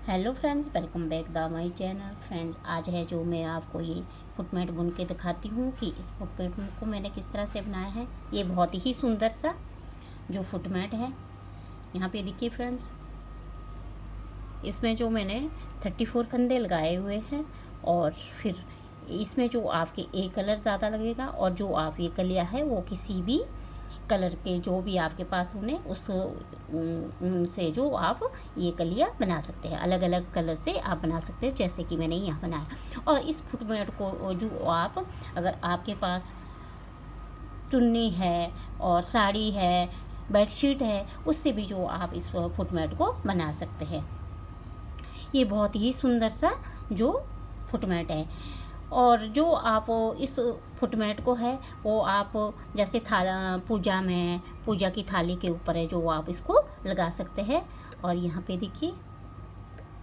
Hello friends, welcome back the my channel. Friends, आज है जो मैं आपको ये फुटमेट बुन के दिखाती हूँ कि इस फुटमेट को मैंने किस तरह से बनाया है। ये बहुत ही सुंदर सा जो फुटमेट है, यहाँ पे देखिए फ्रेंड्स, इसमें जो मैंने 34 फंदे लगाए हुए हैं। और फिर इसमें जो आपके एक कलर ज़्यादा लगेगा और जो आप ये कलिया है वो किसी भी कलर के जो भी आपके पास उन्हें उनसे जो आप ये कलियाँ बना सकते हैं। अलग अलग कलर से आप बना सकते हैं, जैसे कि मैंने यहाँ बनाया। और इस फुटमेट को जो आप, अगर आपके पास चुन्नी है और साड़ी है, बेडशीट है, उससे भी जो आप इस फुटमेट को बना सकते हैं। ये बहुत ही सुंदर सा जो फुटमेट है। और जो आप इस फुटमेट को है वो आप जैसे थाला पूजा में, पूजा की थाली के ऊपर है जो आप इसको लगा सकते हैं। और यहाँ पे देखिए,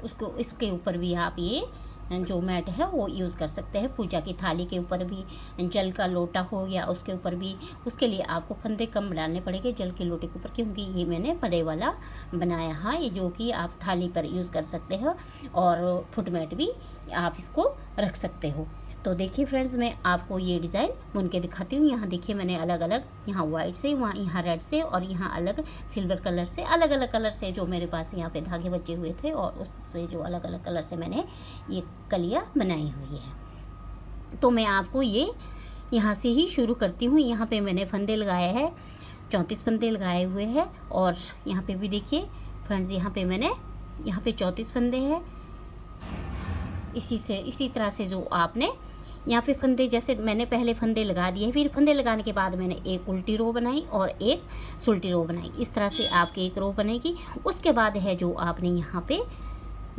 उसको इसके ऊपर भी आप ये जो मैट है वो यूज़ कर सकते हैं। पूजा की थाली के ऊपर भी, जल का लोटा हो गया उसके ऊपर भी। उसके लिए आपको फंदे कम डालने पड़ेंगे जल के लोटे के ऊपर, क्योंकि ये मैंने बड़े वाला बनाया है, ये जो कि आप थाली पर यूज़ कर सकते हो। और फुटमेट भी आप इसको रख सकते हो। तो देखिए फ्रेंड्स, मैं आपको ये डिज़ाइन बुन के दिखाती हूँ। यहाँ देखिए, मैंने अलग अलग, यहाँ वाइट से, वहाँ यहाँ रेड से, और यहाँ अलग सिल्वर कलर से, अलग अलग कलर से जो मेरे पास यहाँ पे धागे बचे हुए थे, और उससे जो अलग अलग कलर से मैंने ये कलियाँ बनाई हुई है। तो मैं आपको ये यहाँ से ही शुरू करती हूँ। यहाँ पे मैंने फंदे लगाए हैं, 34 फंदे लगाए हुए हैं। और यहाँ पे भी देखिए फ्रेंड्स, यहाँ पे मैंने, यहाँ पे 34 फंदे हैं। इसी तरह से जो आपने यहाँ पे फंदे, जैसे मैंने पहले फंदे लगा दिए, फिर फंदे लगाने के बाद मैंने एक उल्टी रो बनाई और एक सुलटी रो बनाई। इस तरह से आपकी एक रो बनेगी। उसके बाद है जो आपने यहाँ पे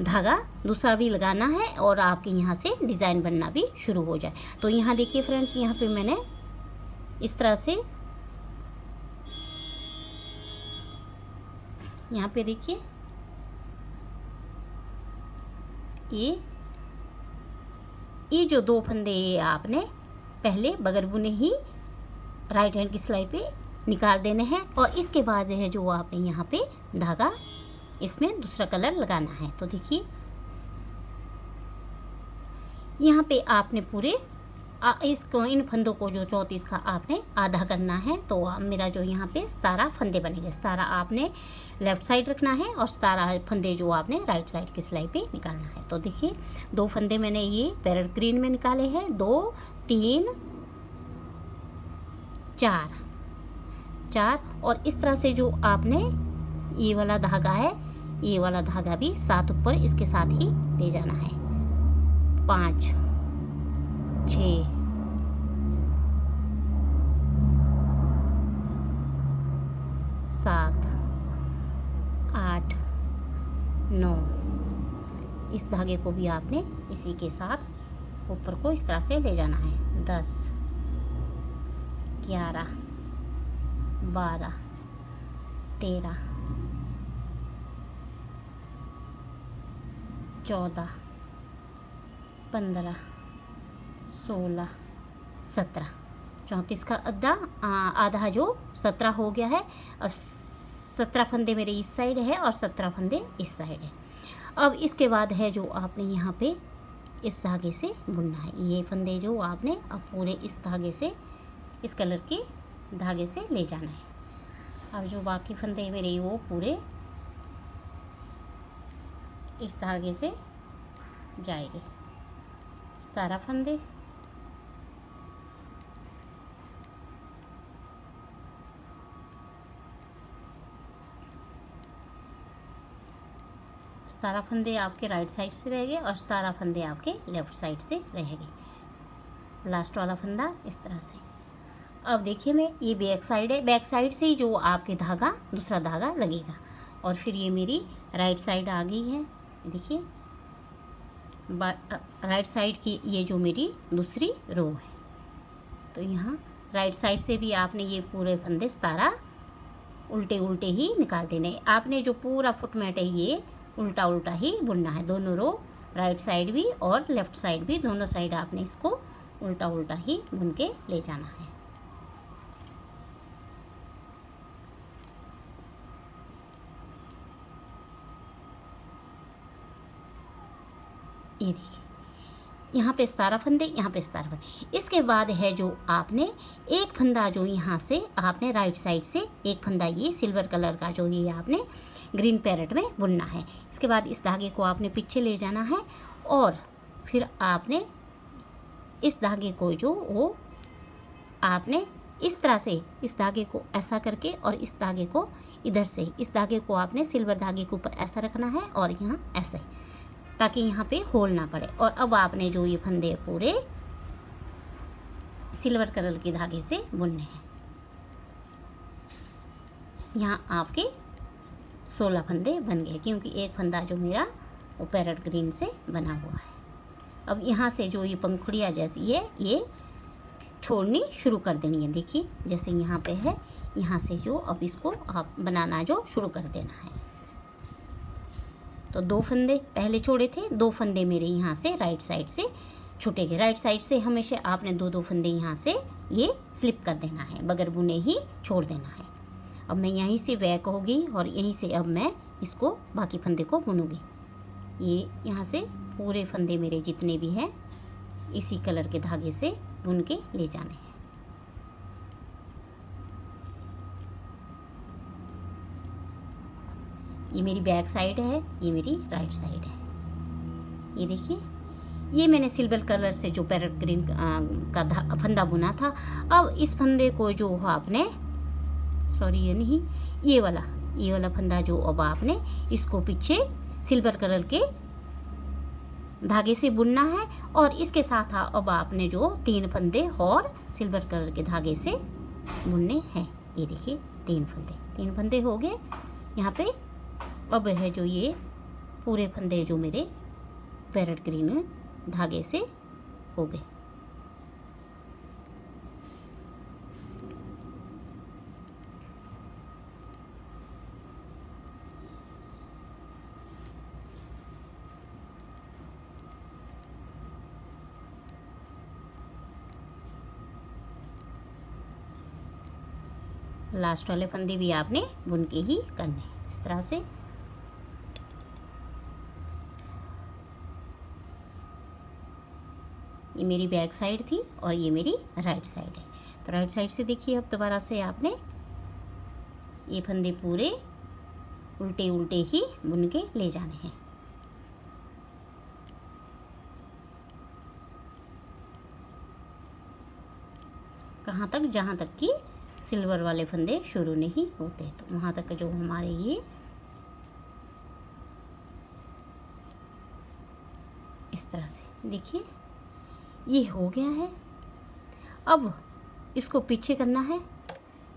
धागा दूसरा भी लगाना है और आपके यहाँ से डिज़ाइन बनना भी शुरू हो जाए। तो यहाँ देखिए फ्रेंड्स, यहाँ पे मैंने इस तरह से, यहाँ पे देखिए ये जो दो फंदे आपने पहले बगैर बुने ही राइट हैंड की सिलाई पे निकाल देने हैं। और इसके बाद है जो आपने यहाँ पे धागा, इसमें दूसरा कलर लगाना है। तो देखिए, यहाँ पे आपने पूरे इसको, इन फंदों को जो 34 का आपने आधा करना है। तो मेरा जो यहाँ पे 17 फंदे बनेंगे। 17 आपने लेफ़्ट साइड रखना है और 17 फंदे जो आपने राइट साइड की सिलाई पे निकालना है। तो देखिए, दो फंदे मैंने ये पैरेट ग्रीन में निकाले हैं, 2 3 4। और इस तरह से जो आपने ये वाला धागा है, ये वाला धागा भी साथ ऊपर इसके साथ ही ले जाना है। 5 6 7 8 9। इस धागे को भी आपने इसी के साथ ऊपर को इस तरह से ले जाना है। 10 11 12 13 14 15 16 17। 34 का आधा जो 17 हो गया है। अब 17 फंदे मेरे इस साइड है और 17 फंदे इस साइड है। अब इसके बाद है जो आपने यहाँ पे इस धागे से बुनना है। ये फंदे जो आपने अब पूरे इस धागे से, इस कलर के धागे से ले जाना है। अब जो बाकी फंदे मेरे वो पूरे इस धागे से जाएंगे। 17 फंदे, सतारह फंदे आपके राइट साइड से रहेंगे और 17 फंदे आपके लेफ़्ट साइड से रहेंगे। लास्ट वाला फंदा इस तरह से। अब देखिए, मैं ये बैक साइड है, बैक साइड से ही जो आपके धागा, दूसरा धागा लगेगा। और फिर ये मेरी राइट साइड आ गई है। देखिए, राइट साइड की ये जो मेरी दूसरी रो है। तो यहाँ राइट साइड से भी आपने ये पूरे फंदे 17 उल्टे उल्टे ही निकाल देने। आपने जो पूरा फुटमेट है ये उल्टा उल्टा ही बुनना है। दोनों रो, राइट साइड भी और लेफ़्ट साइड भी, दोनों साइड आपने इसको उल्टा उल्टा ही बुन के ले जाना है। ये देखिए, यहाँ पे 17 फंदे, यहाँ पे 17 फंदे। इसके बाद है जो आपने एक फंदा जो यहाँ से आपने राइट साइड से एक फंदा ये सिल्वर कलर का जो ये आपने ग्रीन पैरेट में बुनना है। इसके बाद इस धागे को आपने पीछे ले जाना है और फिर आपने इस धागे को जो वो आपने इस तरह से इस धागे को ऐसा करके और इस धागे को इधर से इस धागे को आपने सिल्वर धागे के ऊपर ऐसा रखना है और यहाँ ऐसे, ताकि यहाँ पे होल ना पड़े। और अब आपने जो ये फंदे पूरे सिल्वर कलर के धागे से बुनने हैं। यहाँ आपके 16 फंदे बन गए, क्योंकि एक फंदा जो मेरा वो पैरेट ग्रीन से बना हुआ है। अब यहाँ से जो ये पंखुड़ियाँ जैसी है ये छोड़नी शुरू कर देनी है। देखिए जैसे यहाँ पे है, यहाँ से जो अब इसको आप बनाना जो शुरू कर देना है। तो 2 फंदे पहले छोड़े थे, 2 फंदे मेरे यहाँ से राइट साइड से छूटेंगे। राइट साइड से हमेशा आपने 2-2 फंदे यहाँ से ये स्लिप कर देना है, बगैर बुने ही छोड़ देना है। अब मैं यहीं से बैक होगी और यहीं से अब मैं इसको बाकी फंदे को बुनूंगी। ये यहाँ से पूरे फंदे मेरे जितने भी हैं इसी कलर के धागे से बुन के ले जाने हैं। ये मेरी बैक साइड है, ये मेरी राइट साइड है। ये देखिए, ये मैंने सिल्वर कलर से जो पैरेट ग्रीन का फंदा बुना था। अब इस फंदे को जो आपने ये नहीं, ये वाला फंदा जो अब आपने इसको पीछे सिल्वर कलर के धागे से बुनना है और इसके साथ अब आपने जो 3 फंदे और सिल्वर कलर के धागे से बुनने हैं। ये देखिए 3 फंदे हो गए यहाँ पे। अब है जो ये पूरे फंदे जो मेरे पैरेट ग्रीन धागे से हो गए। लास्ट वाले फंदे भी आपने बुन के ही करने हैं इस तरह से। ये मेरी बैक साइड थी और ये मेरी राइट साइड है। तो राइट साइड से देखिए अब दोबारा से आपने ये फंदे पूरे उल्टे उल्टे ही बुन के ले जाने हैं। कहाँ तक? जहाँ तक कि सिल्वर वाले फंदे शुरू नहीं होते, तो वहाँ तक जो हमारे ये इस तरह से देखिए ये हो गया है। अब इसको पीछे करना है,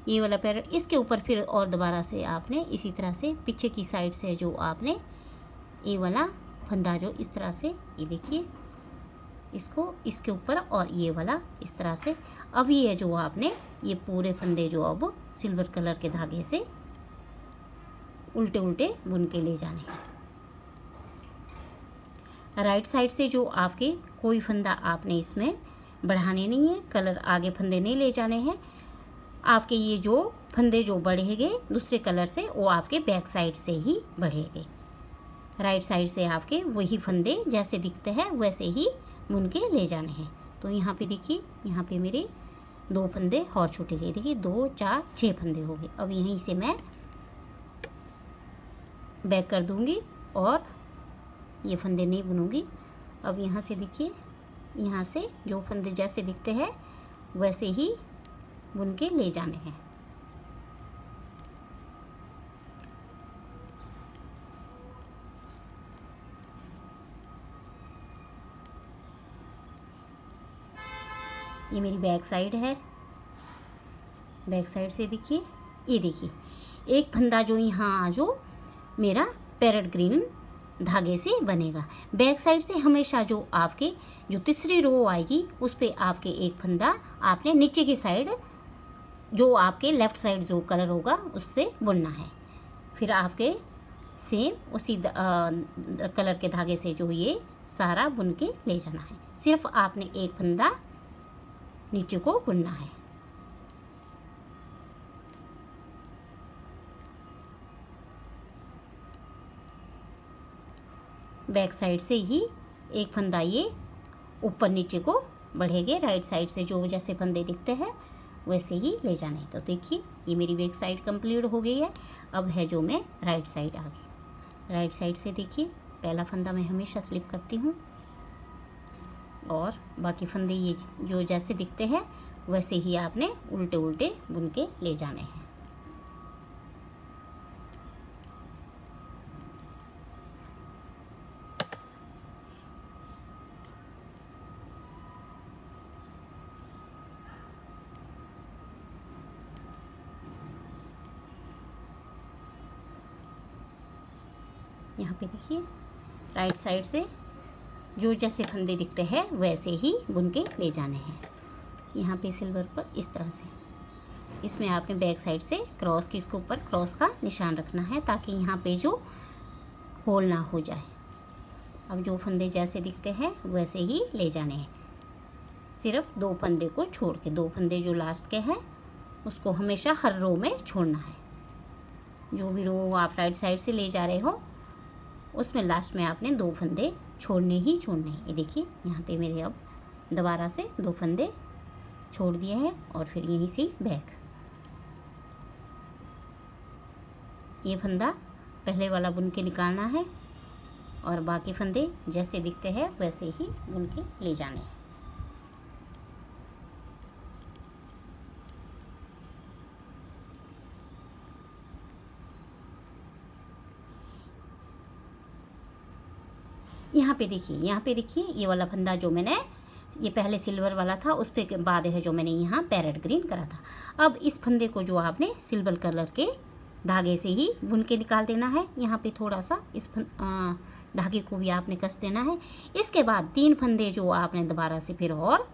ये वाला पैरेट इसके ऊपर फिर और दोबारा से आपने इसी तरह से पीछे की साइड से जो आपने ये वाला फंदा जो इस तरह से ये देखिए इसको इसके ऊपर और ये वाला इस तरह से। अब ये जो आपने ये पूरे फंदे जो अब सिल्वर कलर के धागे से उल्टे उल्टे बुन के ले जाने हैं। राइट साइड से जो आपके कोई फंदा आपने इसमें बढ़ाने नहीं है, कलर आगे फंदे नहीं ले जाने हैं। आपके ये जो फंदे जो बढ़ेंगे दूसरे कलर से वो आपके बैक साइड से ही बढ़ेंगे। राइट साइड से आपके वही फंदे जैसे दिखते हैं वैसे ही बुन के ले जाने हैं। तो यहाँ पे देखिए, यहाँ पे मेरे 2 फंदे और छूटे गए। देखिए 2 4 6 फंदे हो गए। अब यहीं से मैं बैक कर दूंगी और ये फंदे नहीं बुनूंगी। अब यहाँ से देखिए, यहाँ से जो फंदे जैसे दिखते हैं वैसे ही बुन के ले जाने हैं। ये मेरी बैक साइड है। बैक साइड से देखिए, ये देखिए एक फंदा जो यहाँ जो मेरा पैरेट ग्रीन धागे से बनेगा। बैक साइड से हमेशा जो आपके जो तीसरी रो आएगी उस पे आपके एक फंदा आपने नीचे की साइड जो आपके लेफ़्ट साइड जो कलर होगा उससे बुनना है। फिर आपके सेम उसी कलर के धागे से जो ये सारा बुन के ले जाना है। सिर्फ आपने एक फंदा नीचे को बुनना है। बैक साइड से ही एक फंदा ये ऊपर नीचे को बढ़ेंगे। राइट साइड से जो जैसे फंदे दिखते हैं वैसे ही ले जाने हैं। तो देखिए ये मेरी बैक साइड कंप्लीट हो गई है। अब है जो मैं राइट साइड आगे। राइट साइड से देखिए पहला फंदा मैं हमेशा स्लिप करती हूँ और बाकी फंदे ये जो जैसे दिखते हैं वैसे ही आपने उल्टे उल्टे बुन के ले जाने हैं। यहाँ पे देखिए राइट साइड से जो जैसे फंदे दिखते हैं वैसे ही बुन के ले जाने हैं। यहाँ पे सिल्वर पर इस तरह से, इसमें आपने बैक साइड से क्रॉस के ऊपर क्रॉस का निशान रखना है ताकि यहाँ पे जो होल ना हो जाए। अब जो फंदे जैसे दिखते हैं वैसे ही ले जाने हैं, सिर्फ 2 फंदे को छोड़ के। 2 फंदे जो लास्ट के हैं उसको हमेशा हर रो में छोड़ना है। जो भी रो आप राइट साइड से ले जा रहे हो उसमें लास्ट में आपने 2 फंदे छोड़ने ही छोड़ने हैं। ये देखिए यहाँ पे मेरे अब दोबारा से 2 फंदे छोड़ दिए हैं और फिर यहीं से बैक। ये फंदा पहले वाला बुन के निकालना है और बाकी फंदे जैसे दिखते हैं वैसे ही बुन के ले जाने हैं। यहाँ पे देखिए ये वाला फंदा जो मैंने ये पहले सिल्वर वाला था उस पे बाद है जो मैंने यहाँ पैरेट ग्रीन करा था। अब इस फंदे को जो आपने सिल्वर कलर के धागे से ही बुन के निकाल देना है। यहाँ पे थोड़ा सा इस धागे को भी आपने कस देना है। इसके बाद 3 फंदे जो आपने दोबारा से फिर और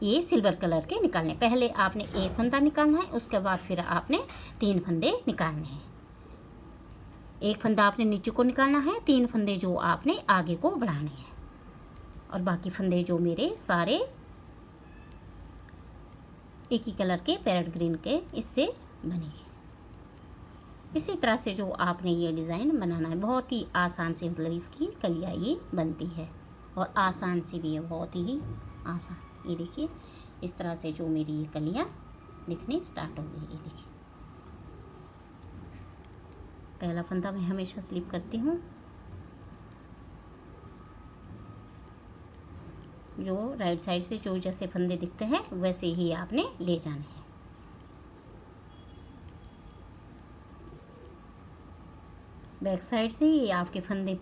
ये सिल्वर कलर के निकालने। पहले आपने 1 फंदा निकालना है, उसके बाद फिर आपने 3 फंदे निकालने हैं। 1 फंदा आपने नीचे को निकालना है, 3 फंदे जो आपने आगे को बढ़ाने हैं और बाकी फंदे जो मेरे सारे एक ही कलर के पैरेट ग्रीन के इससे बनेंगे। इसी तरह से जो आपने ये डिज़ाइन बनाना है, बहुत ही आसान से मतलब इसकी कलियाँ ये बनती है और आसान सी भी है, बहुत ही आसान। ये देखिए इस तरह से जो मेरी ये कलियाँ दिखने स्टार्ट हो गई। ये देखिए पहला फंदा मैं हमेशा स्लिप करती हूँ। जो राइट साइड से जो जैसे फंदे दिखते हैं वैसे ही आपने ले जाने हैं। बैक साइड से ये आपके फंदे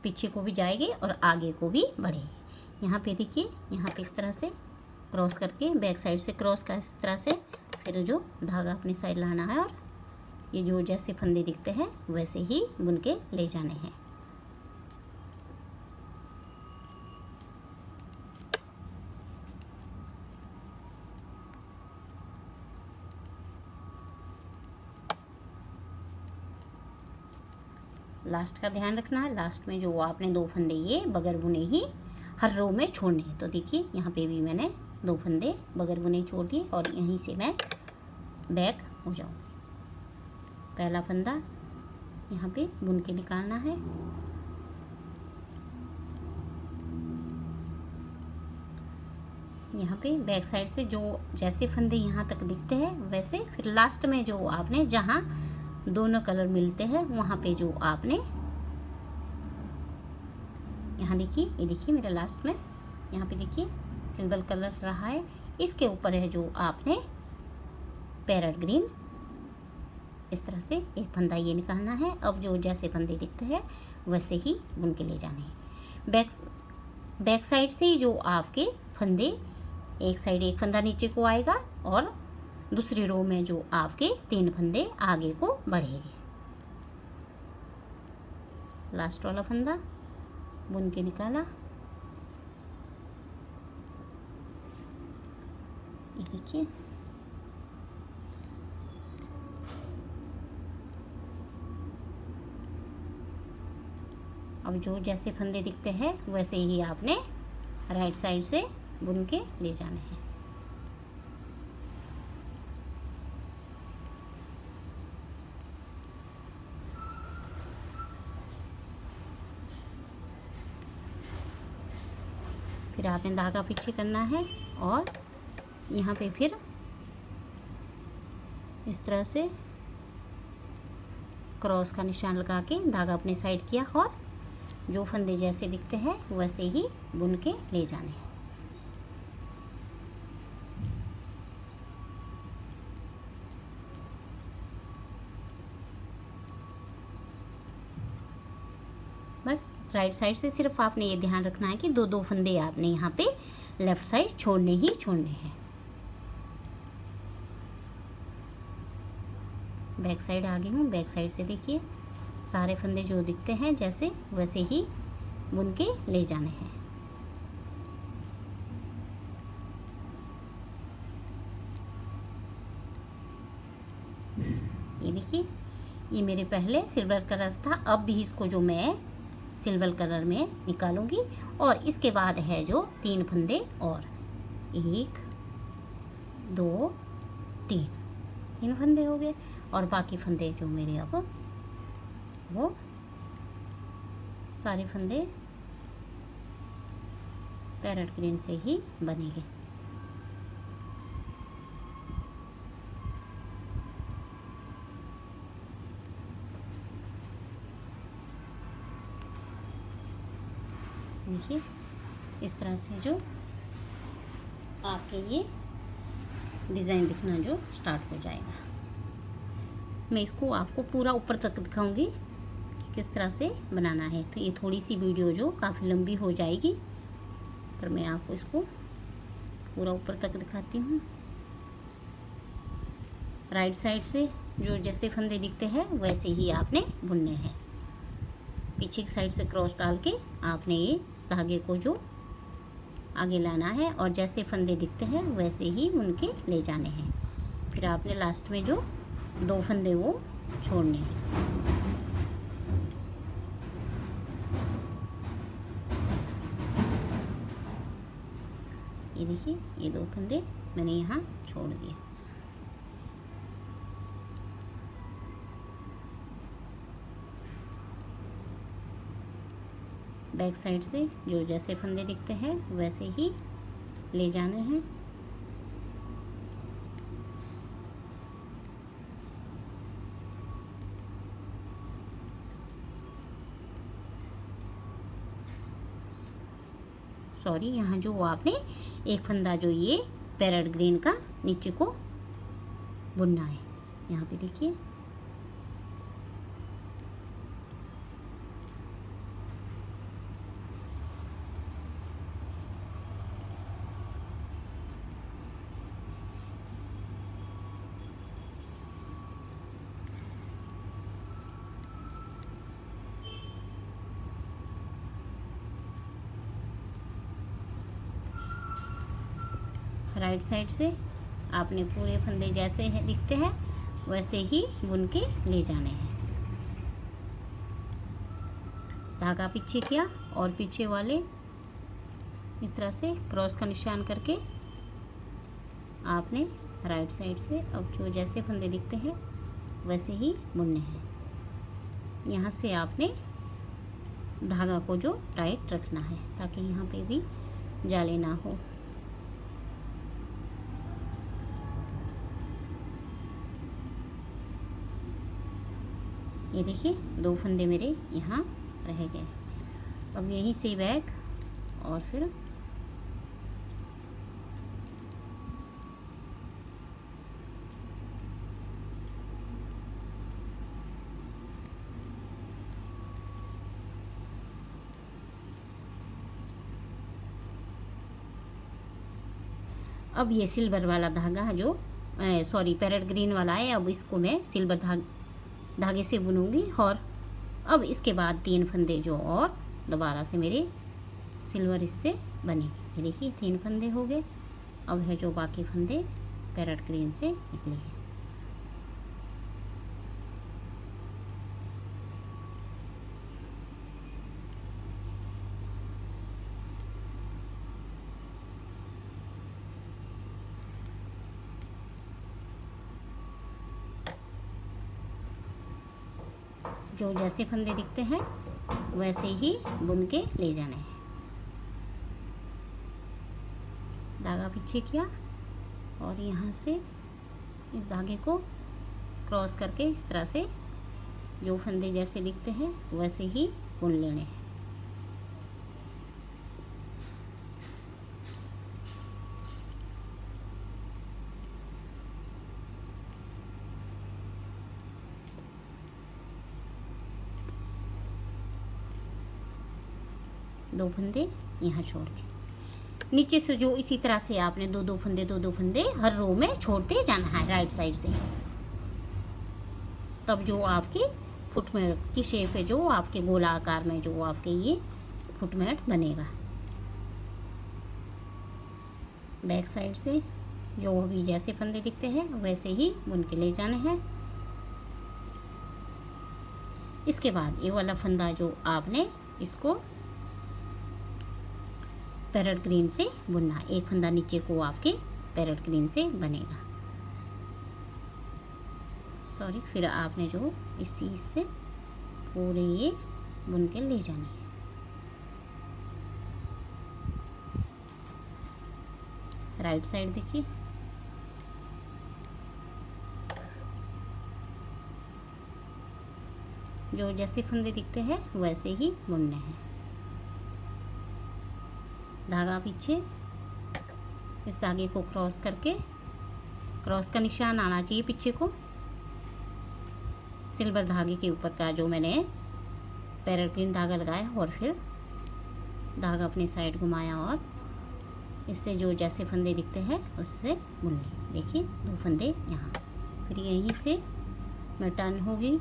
पीछे को भी जाएंगे और आगे को भी बढ़ेंगे। यहाँ पे देखिए, यहाँ पे इस तरह से क्रॉस करके बैक साइड से क्रॉस का इस तरह से फिर जो धागा अपनी साइड लाना है और ये जो जैसे फंदे दिखते हैं वैसे ही बुन के ले जाने हैं। लास्ट का ध्यान रखना है, लास्ट में जो आपने 2 फंदे ये बगैर बुने ही हर रो में छोड़ने हैं। तो देखिए यहाँ पे भी मैंने 2 फंदे बगैर बुने छोड़ दिए और यहीं से मैं बैक हो जाऊँ। पहला फंदा यहाँ पे बुन के निकालना है। यहाँ पे बैक साइड से जो जैसे फंदे यहाँ तक दिखते हैं वैसे फिर लास्ट में जो आपने जहाँ दोनों कलर मिलते हैं वहाँ पे जो आपने यहाँ देखिए, ये देखिए मेरा लास्ट में यहाँ पे देखिए सिल्वर कलर रहा है, इसके ऊपर है जो आपने पैरेट ग्रीन इस तरह से एक फंदा ये निकालना है। अब जो जैसे फंदे दिखते हैं वैसे ही बुन के ले जाने हैं। बैक साइड से ही जो आपके फंदे एक साइड एक फंदा नीचे को आएगा और दूसरी रो में जो आपके 3 फंदे आगे को बढ़ेंगे। लास्ट वाला फंदा बुन के निकाला, ये देखिए अब जो जैसे फंदे दिखते हैं वैसे ही आपने राइट साइड से बुन के ले जाने हैं। फिर आपने धागा पीछे करना है और यहाँ पे फिर इस तरह से क्रॉस का निशान लगा के धागा अपने साइड किया और जो फंदे जैसे दिखते हैं वैसे ही बुन के ले जाने हैं। बस राइट साइड से सिर्फ आपने ये ध्यान रखना है कि दो दो फंदे आपने यहाँ पे लेफ़्ट साइड छोड़ने ही छोड़ने हैं। बैक साइड आ गई हूँ। बैक साइड से देखिए सारे फंदे जो दिखते हैं जैसे वैसे ही बुन के ले जाने हैं। ये देखिए ये मेरे पहले सिल्वर कलर था, अब भी इसको जो मैं सिल्वर कलर में निकालूंगी और इसके बाद है जो 3 फंदे और 1 2 3 फंदे हो गए और बाकी फंदे जो मेरे अब वो सारे फंदे पैरेट ग्रीन से ही बनेंगे। देखिए इस तरह से जो आपके ये डिज़ाइन दिखना जो स्टार्ट हो जाएगा। मैं इसको आपको पूरा ऊपर तक दिखाऊंगी कि किस तरह से बनाना है। तो ये थोड़ी सी वीडियो जो काफ़ी लंबी हो जाएगी, पर मैं आपको इसको पूरा ऊपर तक दिखाती हूँ। राइट साइड से जो जैसे फंदे दिखते हैं वैसे ही आपने बुनने हैं। पीछे की साइड से क्रॉस डाल के आपने ये धागे को जो आगे लाना है और जैसे फंदे दिखते हैं वैसे ही उनके ले जाने हैं। फिर आपने लास्ट में जो 2 फंदे वो छोड़ने हैं। ये देखिए ये 2 फंदे मैंने यहाँ छोड़ दिए। बैक साइड से जो जैसे फंदे दिखते हैं वैसे ही ले जाने हैं। सॉरी, यहाँ जो आपने एक फंदा जो ये पैरेट ग्रीन का नीचे को बुनना है। यहाँ पे देखिए राइट साइड से आपने पूरे फंदे जैसे हैं दिखते हैं वैसे ही बुन के ले जाने हैं। धागा पीछे किया और पीछे वाले इस तरह से क्रॉस का निशान करके आपने राइट साइड से अब जो जैसे फंदे दिखते हैं वैसे ही बुनने हैं। यहाँ से आपने धागा को जो टाइट रखना है ताकि यहाँ पे भी जाले ना हो। ये देखिए 2 फंदे मेरे यहाँ रह गए। अब यहीं से बैक और फिर अब ये सिल्वर वाला धागा जो सॉरी पैरेट ग्रीन वाला है, अब इसको मैं सिल्वर धागे से बुनूंगी और अब इसके बाद 3 फंदे जो और दोबारा से मेरे सिल्वर इससे बनेंगे। ये देखिए 3 फंदे हो गए। अब है जो बाकी फंदे पैरेट ग्रीन से निकले हैं। जो जैसे फंदे दिखते हैं वैसे ही बुन के ले जाने हैं। धागा पीछे किया और यहाँ से इस धागे को क्रॉस करके इस तरह से जो फंदे जैसे दिखते हैं वैसे ही बुन लेने हैं। दो फंदे यहाँ छोड़ के नीचे से जो इसी तरह से आपने दो दो फंदे हर रो में छोड़ते जाना है राइट साइड से। तब जो आपके फुटमेट की शेप है, जो आपके गोलाकार में जो आपके ये फुटमेट बनेगा। बैक साइड से जो भी जैसे फंदे दिखते हैं वैसे ही बुन के ले जाने हैं। इसके बाद ये वाला फंदा जो आपने इसको पैरेट ग्रीन से बुनना, एक फंदा नीचे को आपके पैरेट ग्रीन से बनेगा। सॉरी, फिर आपने जो इस चीज से पूरे ये बुन के ले जानी है। राइट साइड देखिए, जो जैसे फंदे दिखते हैं वैसे ही बुनने हैं। धागा पीछे, इस धागे को क्रॉस करके, क्रॉस का निशान आना चाहिए पीछे को। सिल्वर धागे के ऊपर का जो मैंने पैरेट ग्रीन धागा लगाया और फिर धागा अपनी साइड घुमाया और इससे जो जैसे फंदे दिखते हैं उससे बुन ली। देखिए दो फंदे यहाँ, फिर यहीं से मैं टर्न हो गई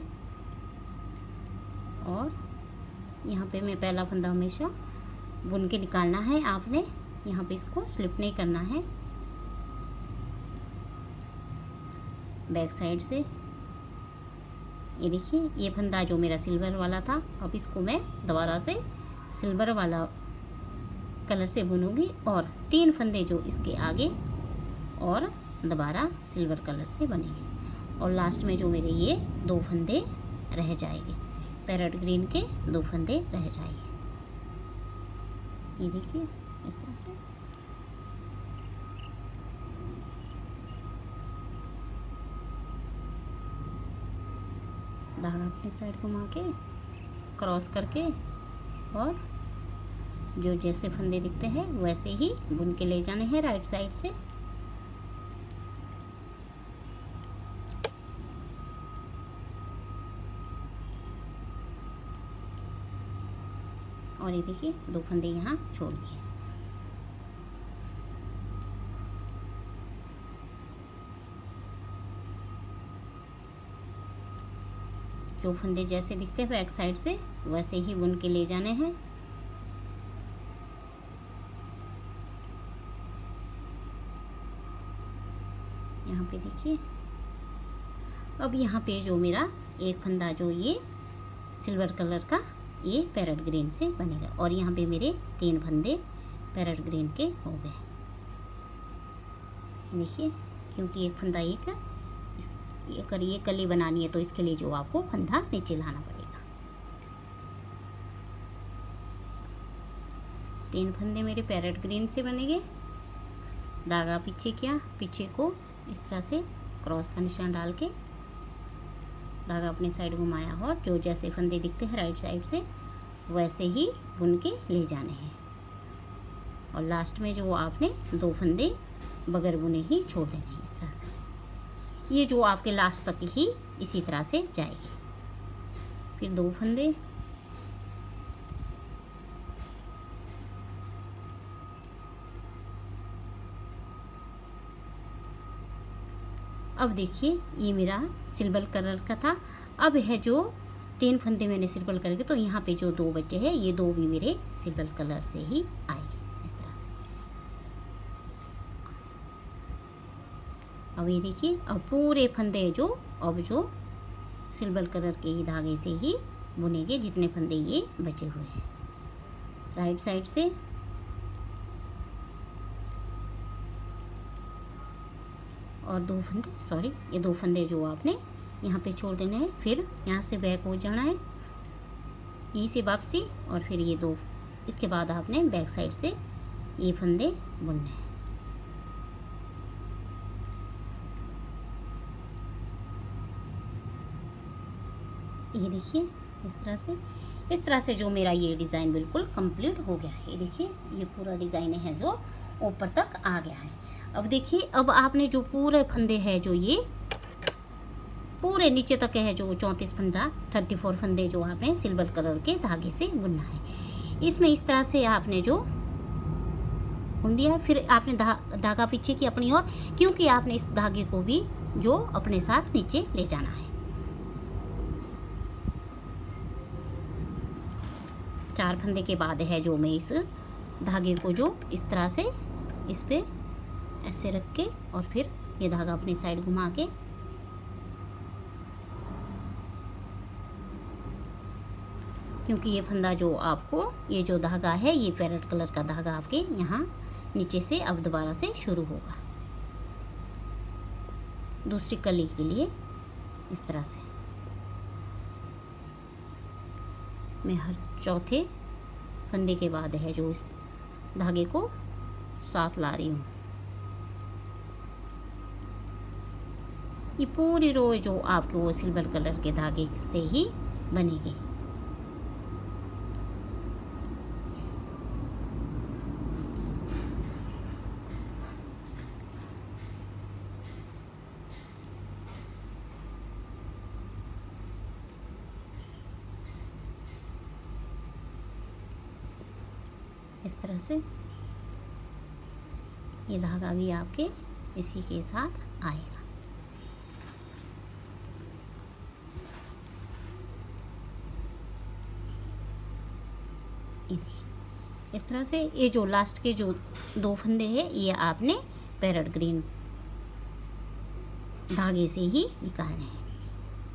और यहाँ पे मैं पहला फंदा हमेशा बुन के निकालना है आपने। यहाँ पे इसको स्लिप नहीं करना है। बैक साइड से ये देखिए, ये फंदा जो मेरा सिल्वर वाला था, अब इसको मैं दोबारा से सिल्वर वाला कलर से बुनूंगी और तीन फंदे जो इसके आगे और दोबारा सिल्वर कलर से बनेंगे और लास्ट में जो मेरे ये दो फंदे रह जाएंगे, पैरेट ग्रीन के दो फंदे रह जाएंगे। ये देखिए इस तरह से। धागा अपनी साइड घुमा के क्रॉस करके और जो जैसे फंदे दिखते हैं वैसे ही बुन के ले जाने हैं राइट साइड से। और ये देखिए दो फंदे यहाँ छोड़ दिए। जो फंदे जैसे दिखते हैं बैक साइड से वैसे ही बुन के ले जाने हैं। यहाँ पे देखिए, अब यहाँ पे जो मेरा एक फंदा जो ये सिल्वर कलर का ये पैरेट ग्रीन से बनेगा और यहाँ पे मेरे तीन फंदे पैरेट ग्रीन के हो गए। देखिए, क्योंकि एक फंदा एक अगर ये कली बनानी है तो इसके लिए जो आपको फंदा नीचे लाना पड़ेगा। तीन फंदे मेरे पैरेट ग्रीन से बनेंगे। धागा पीछे किया, पीछे को इस तरह से क्रॉस का निशान डाल के धागा अपनी साइड घुमाया और जो जैसे फंदे दिखते हैं राइट साइड से वैसे ही बुन के ले जाने हैं और लास्ट में जो आपने दो फंदे बगैर बुने ही छोड़ देने हैं। इस तरह से ये जो आपके लास्ट तक ही इसी तरह से जाएगी। फिर दो फंदे, अब देखिए ये मेरा सिल्वर कलर का था। अब है जो तीन फंदे मैंने सिल्वर कलर के, तो यहाँ पे जो दो बचे हैं ये दो भी मेरे सिल्वर कलर से ही आएंगे इस तरह से। अब ये देखिए, अब पूरे फंदे जो अब जो सिल्वर कलर के ही धागे से ही बुनेंगे जितने फंदे ये बचे हुए हैं। राइट साइड से और दो फंदे, सॉरी ये दो फंदे जो आपने यहाँ पे छोड़ देने हैं। फिर यहाँ से बैक हो जाना है, यहीं से वापसी और फिर ये दो, इसके बाद आपने बैक साइड से ये फंदे बुनने हैं। ये देखिए इस तरह से जो मेरा ये डिज़ाइन बिल्कुल कंप्लीट हो गया है। ये देखिए ये पूरा डिज़ाइन है जो ऊपर तक आ गया है। अब देखिए, अब आपने जो पूरे फंदे हैं जो ये पूरे नीचे तक है जो 34 फंदा 34 फंदे जो आपने सिल्वर कलर के धागे से बुनना है। इसमें इस तरह से आपने जो बुन दिया है, फिर आपने धागा पीछे की अपनी ओर, क्योंकि आपने इस धागे को भी जो अपने साथ नीचे ले जाना है। 4 फंदे के बाद है जो मैं इस धागे को जो इस तरह से इस पे ऐसे रख के और फिर ये धागा अपनी साइड घुमा के क्योंकि ये फंदा जो आपको ये जो धागा है ये पैरेट कलर का धागा आपके यहाँ नीचे से अब दोबारा से शुरू होगा दूसरी कली के लिए। इस तरह से मैं हर चौथे फंदे के बाद है जो इस धागे को साथ ला रही हूँ। ये पूरी रो जो आपको वो सिल्वर कलर के धागे से ही बनेगी। इस तरह से ये धागा भी आपके इसी के साथ आएगा। इस तरह से ये जो लास्ट के जो 2 फंदे हैं ये आपने पैरेट ग्रीन धागे से ही निकालने हैं।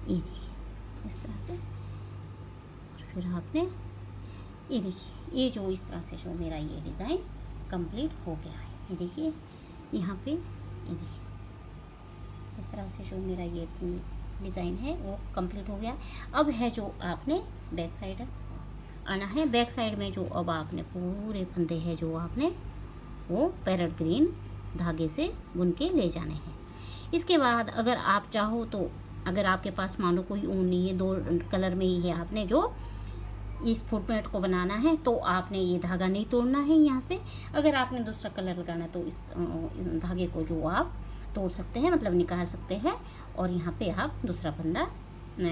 ये देखिए इस तरह से, और फिर आपने ये देखिए ये जो इस तरह से जो मेरा ये डिज़ाइन कंप्लीट हो गया है। ये देखिए यहाँ पे ये देखिए इस तरह से जो मेरा ये डिज़ाइन है वो कंप्लीट हो गया। अब है जो आपने बैक साइड आना है। बैक साइड में जो अब आपने पूरे फंदे हैं जो आपने वो पैरेट ग्रीन धागे से बुन के ले जाने हैं। इसके बाद अगर आप चाहो तो अगर आपके पास मानो कोई ऊन नहीं है, 2 कलर में ही है, आपने जो इस फुटमेट को बनाना है तो आपने ये धागा नहीं तोड़ना है यहाँ से। अगर आपने दूसरा कलर लगाना है तो इस धागे को जो आप तोड़ सकते हैं, मतलब निकाल सकते हैं, और यहाँ पे आप दूसरा फंदा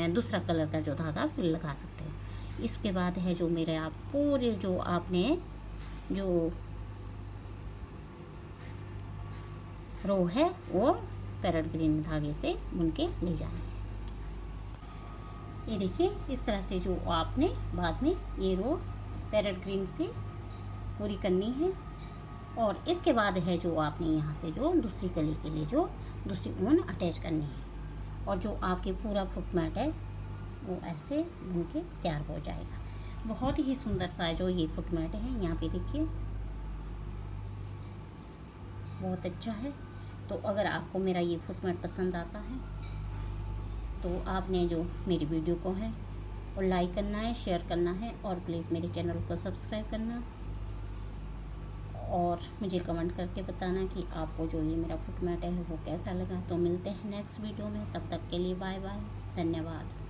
दूसरा कलर का जो धागा फिर लगा सकते हो। इसके बाद है जो मेरे आप पूरे जो आपने जो रो है वो पैरेट ग्रीन धागे से बुन के ले जाना है। ये देखिए इस तरह से जो आपने बाद में ये रो पैरेट ग्रीन से पूरी करनी है। और इसके बाद है जो आपने यहाँ से जो दूसरी कली के लिए जो दूसरी ऊन अटैच करनी है, और जो आपके पूरा फुटमेट है वो ऐसे बुन के तैयार हो जाएगा। बहुत ही सुंदर सा जो ये फुटमेट है, यहाँ पे देखिए बहुत अच्छा है। तो अगर आपको मेरा ये फुटमेट पसंद आता है तो आपने जो मेरी वीडियो को है और लाइक करना है, शेयर करना है, और प्लीज़ मेरे चैनल को सब्सक्राइब करना, और मुझे कमेंट करके बताना कि आपको जो ये मेरा फुटमेट है वो कैसा लगा। तो मिलते हैं नेक्स्ट वीडियो में, तब तक के लिए बाय बाय, धन्यवाद।